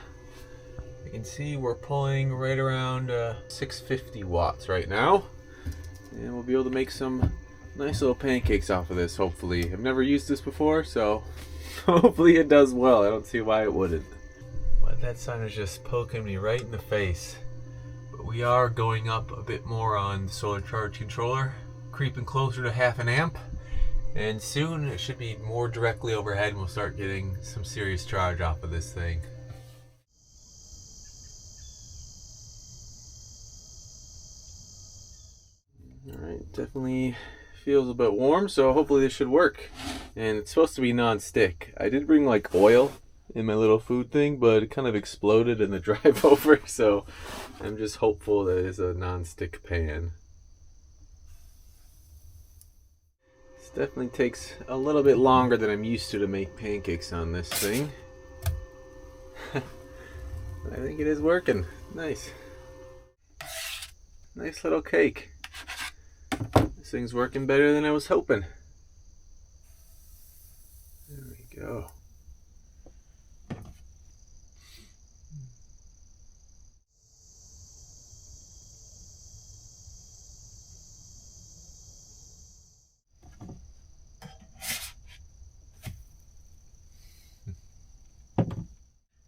You can see we're pulling right around 650 watts right now. And we'll be able to make some nice little pancakes off of this, hopefully. I've never used this before, so hopefully it does well. I don't see why it wouldn't. But that sun is just poking me right in the face. But we are going up a bit more on the solar charge controller, creeping closer to 0.5 amp. And soon it should be more directly overhead and we'll start getting some serious charge off of this thing. Alright, definitely feels a bit warm, so hopefully this should work. And it's supposed to be non-stick. I did bring like oil in my little food thing, but it kind of exploded in the drive over, so I'm just hopeful that it's a non-stick pan. This definitely takes a little bit longer than I'm used to make pancakes on this thing. I think it is working. Nice. Nice little cake. This thing's working better than I was hoping. There we go.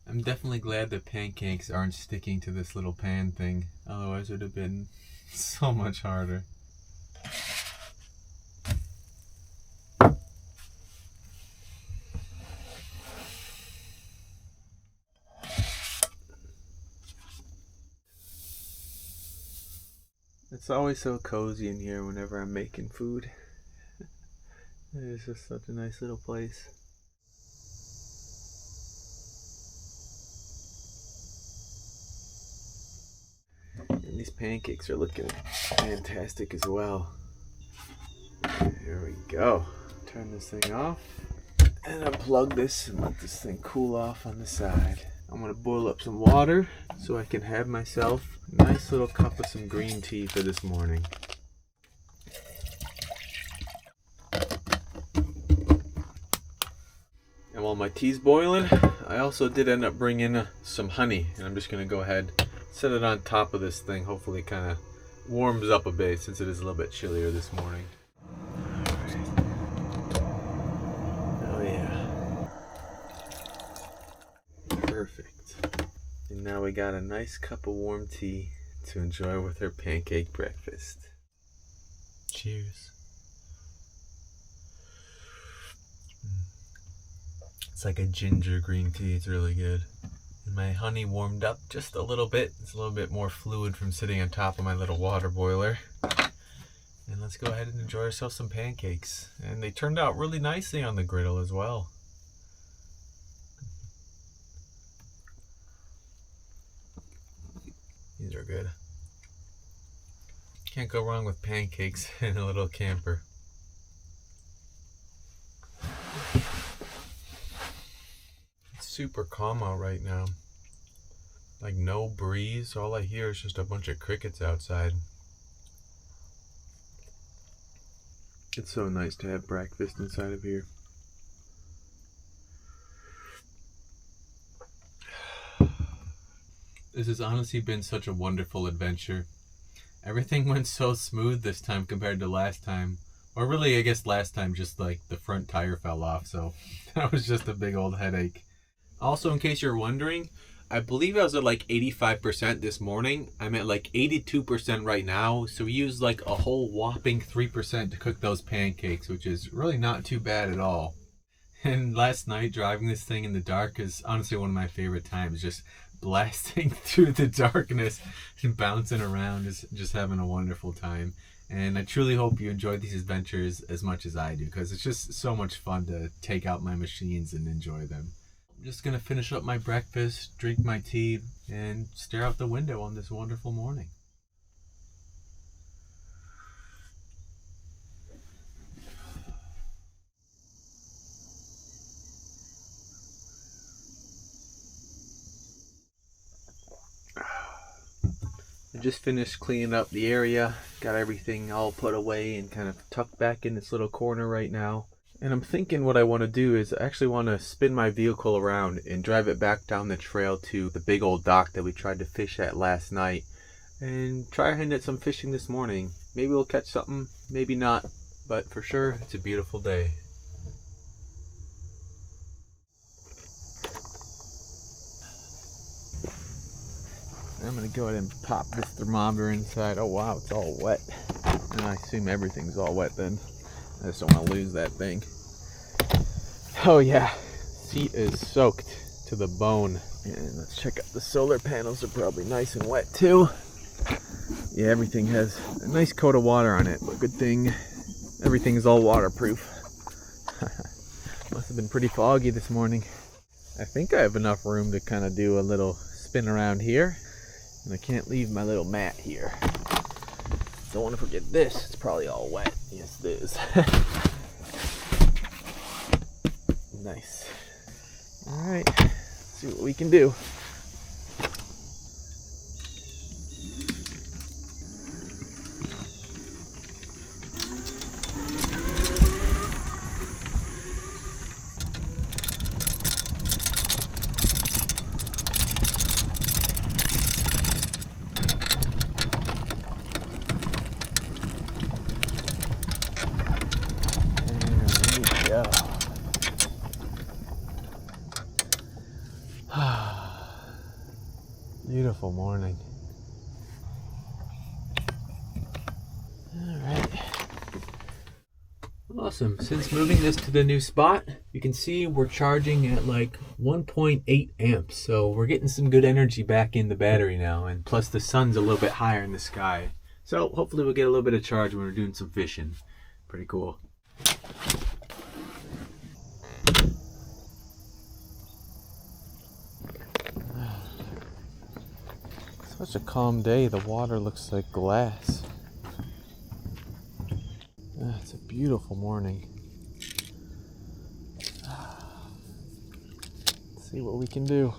I'm definitely glad the pancakes aren't sticking to this little pan thing. Otherwise it would have been so much harder. It's always so cozy in here whenever I'm making food. It's just such a nice little place. And these pancakes are looking fantastic as well. There we go. Turn this thing off and unplug this and let this thing cool off on the side. I'm going to boil up some water so I can have myself a nice little cup of some green tea for this morning. And while my tea's boiling, I also did end up bringing some honey, and I'm just going to go ahead and set it on top of this thing. Hopefully it kind of warms up a bit since it is a little bit chillier this morning. And now we got a nice cup of warm tea to enjoy with her pancake breakfast. Cheers. It's like a ginger green tea. It's really good. And my honey warmed up just a little bit. It's a little bit more fluid from sitting on top of my little water boiler. And let's go ahead and enjoy ourselves some pancakes. And they turned out really nicely on the griddle as well. These are good. Can't go wrong with pancakes in a little camper. It's super calm out right now. Like no breeze. All I hear is just a bunch of crickets outside. It's so nice to have breakfast inside of here. This has honestly been such a wonderful adventure. Everything went so smooth this time compared to last time. Or really, I guess last time just like the front tire fell off, so that was just a big old headache. Also, in case you're wondering, I believe I was at like 85% this morning. I'm at like 82% right now, so we used like a whole whopping 3% to cook those pancakes, which is really not too bad at all. And last night, driving this thing in the dark is honestly one of my favorite times. Just blasting through the darkness and bouncing around, just having a wonderful time. And I truly hope you enjoy these adventures as much as I do, because it's just so much fun to take out my machines and enjoy them. I'm just going to finish up my breakfast, drink my tea, and stare out the window on this wonderful morning. I just finished cleaning up the area, got everything all put away and kind of tucked back in this little corner right now. And I'm thinking what I want to do is I actually want to spin my vehicle around and drive it back down the trail to the big old dock that we tried to fish at last night and try our hand at some fishing this morning. Maybe we'll catch something, maybe not, but for sure it's a beautiful day. I'm going to go ahead and pop this thermometer inside. Oh wow, it's all wet. And I assume everything's all wet then. I just don't want to lose that thing. Oh yeah, seat is soaked to the bone. And let's check out the solar panels. Are probably nice and wet too. Yeah, everything has a nice coat of water on it, but good thing everything is all waterproof. Must have been pretty foggy this morning. I think I have enough room to kind of do a little spin around here. And I can't leave my little mat here. Don't want to forget this. It's probably all wet. Yes, it is. Nice. Alright. See what we can do. Beautiful morning. Alright. Awesome. Since moving this to the new spot, you can see we're charging at like 1.8 amps. So we're getting some good energy back in the battery now. And plus the sun's a little bit higher in the sky. So hopefully we'll get a little bit of charge when we're doing some fishing. Pretty cool. Such a calm day. The water looks like glass. It's a beautiful morning. Let's see what we can do.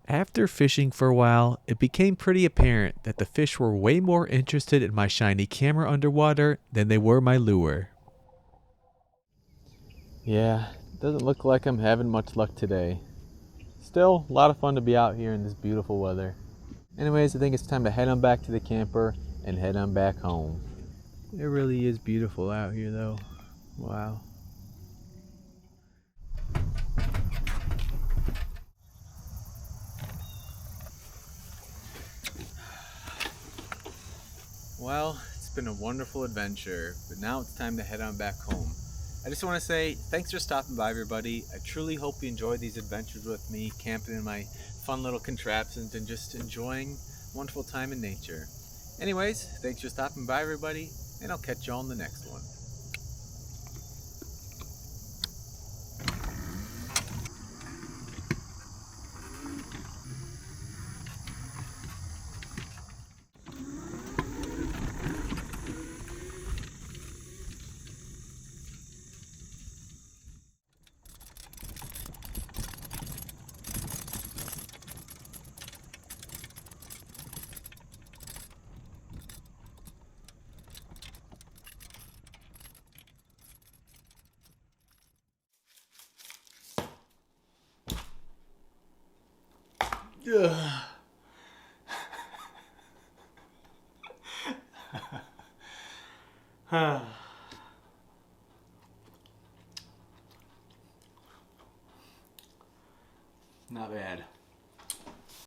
After fishing for a while, it became pretty apparent that the fish were way more interested in my shiny camera underwater than they were my lure. Yeah, doesn't look like I'm having much luck today. Still, a lot of fun to be out here in this beautiful weather. Anyways, I think it's time to head on back to the camper and head on back home. It really is beautiful out here though. Wow. Well, it's been a wonderful adventure, but now it's time to head on back home. I just want to say thanks for stopping by, everybody. I truly hope you enjoyed these adventures with me, camping in my fun little contraptions and just enjoying a wonderful time in nature. Anyways, thanks for stopping by, everybody, and I'll catch you all in the next one. Not bad.